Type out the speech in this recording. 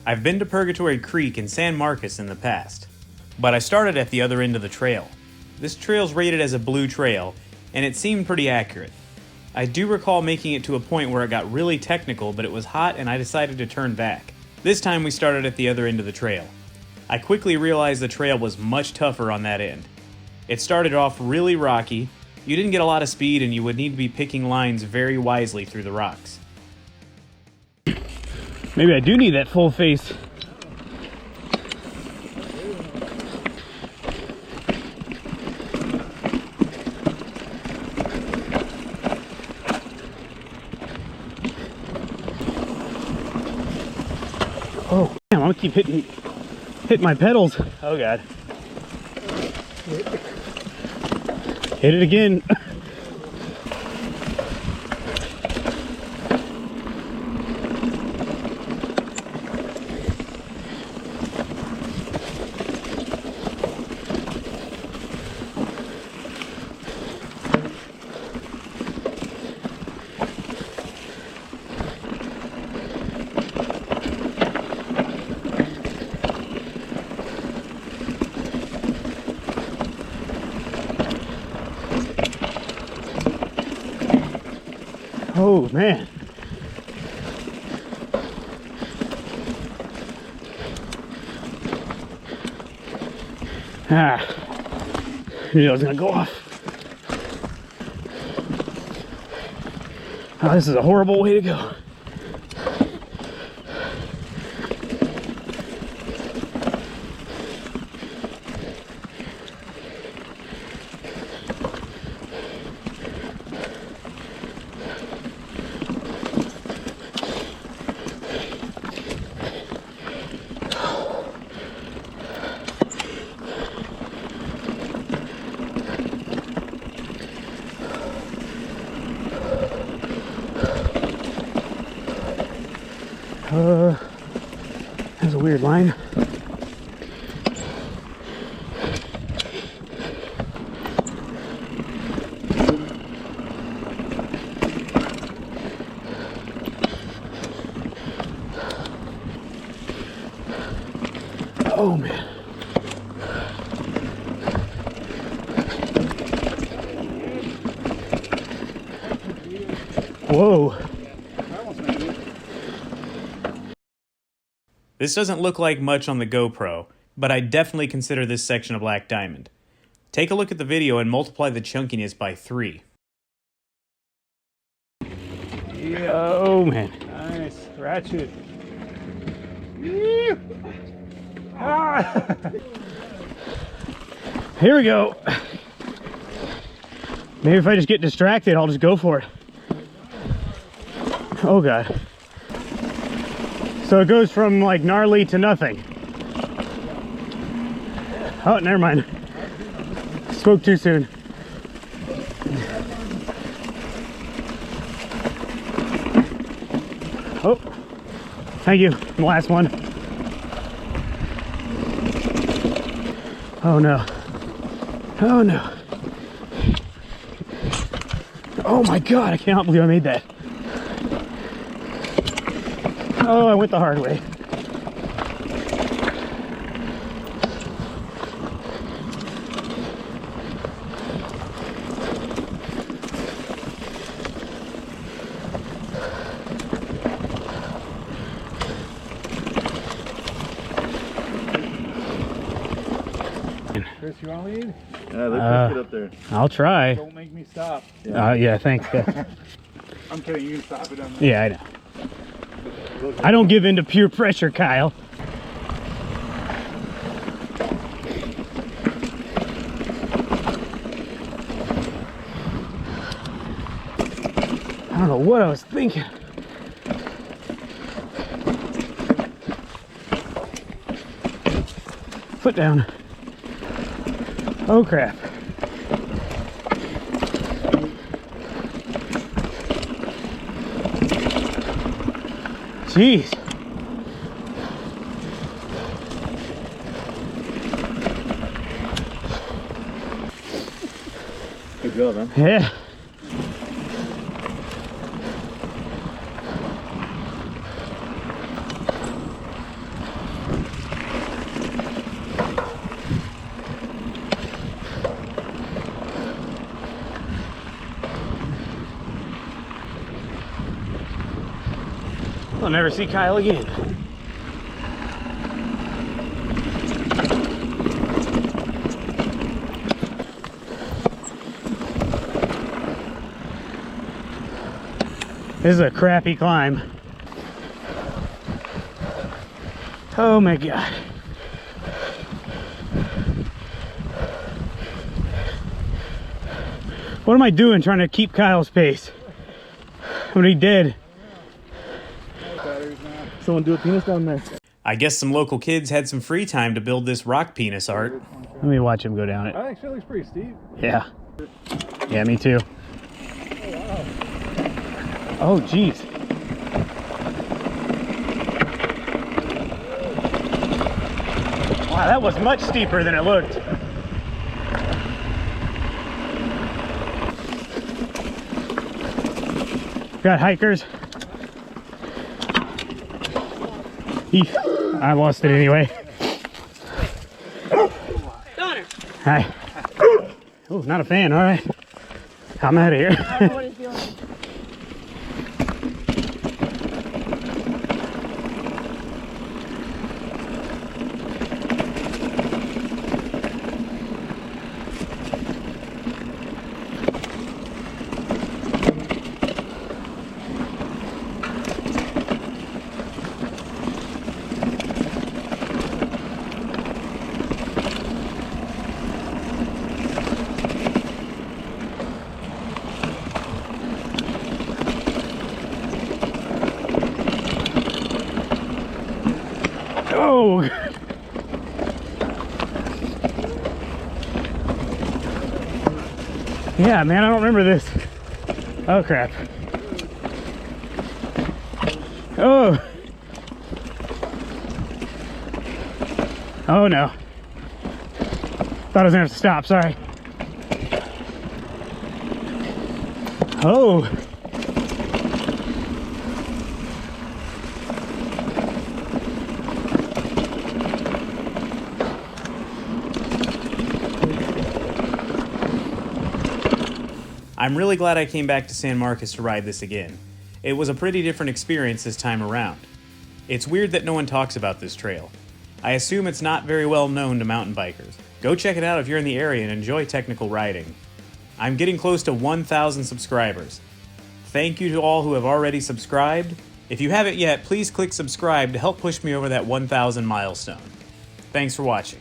I've been to Purgatory Creek in San Marcos in the past, but I started at the other end of the trail. This trail's rated as a blue trail, and it seemed pretty accurate. I do recall making it to a point where it got really technical, but it was hot and I decided to turn back. This time we started at the other end of the trail. I quickly realized the trail was much tougher on that end. It started off really rocky, you didn't get a lot of speed, and you would need to be picking lines very wisely through the rocks. Maybe I do need that full face. Oh, damn, I'm gonna keep hitting my pedals. Oh God. Hit it again. Oh man. I knew I was gonna go off. Oh, this is a horrible way to go. That's a weird line. Oh man. Whoa. This doesn't look like much on the GoPro, but I definitely consider this section a black diamond. Take a look at the video and multiply the chunkiness by 3. Yeah. Oh man. Nice. Ratchet. Ah. Here we go. Maybe if I just get distracted, I'll just go for it. Oh God. So it goes from like gnarly to nothing. Oh, never mind. Spoke too soon. Oh, thank you. The last one. Oh no. Oh no. Oh my God, I cannot believe I made that. Oh, I went the hard way. Chris, you want to lead? Yeah, let's get up there. I'll try. Don't make me stop. Yeah, thanks. I'm kidding, you can stop it. Yeah, I know. I don't give in to peer pressure, Kyle. I don't know what I was thinking. Foot down. Oh crap. Jeez. Good job, man. Yeah. I'll never see Kyle again. This is a crappy climb. Oh my God. What am I doing trying to keep Kyle's pace? I'm gonna be dead. Someone do a penis down there. I guess some local kids had some free time to build this rock penis art. Let me watch him go down it. I think it looks pretty steep. Yeah. Yeah, me too. Oh, geez. Wow, that was much steeper than it looked. Got hikers. Eef. I lost it anyway. Donner. Hi. Oh, not a fan. All right. I'm out of here. I don't know what he's feeling. Oh. Yeah, man, I don't remember this. Oh, crap. Oh. Oh, no. Thought I was gonna have to stop, sorry. Oh. I'm really glad I came back to San Marcos to ride this again. It was a pretty different experience this time around. It's weird that no one talks about this trail. I assume it's not very well known to mountain bikers. Go check it out if you're in the area and enjoy technical riding. I'm getting close to 1,000 subscribers. Thank you to all who have already subscribed. If you haven't yet, please click subscribe to help push me over that 1,000 milestone. Thanks for watching.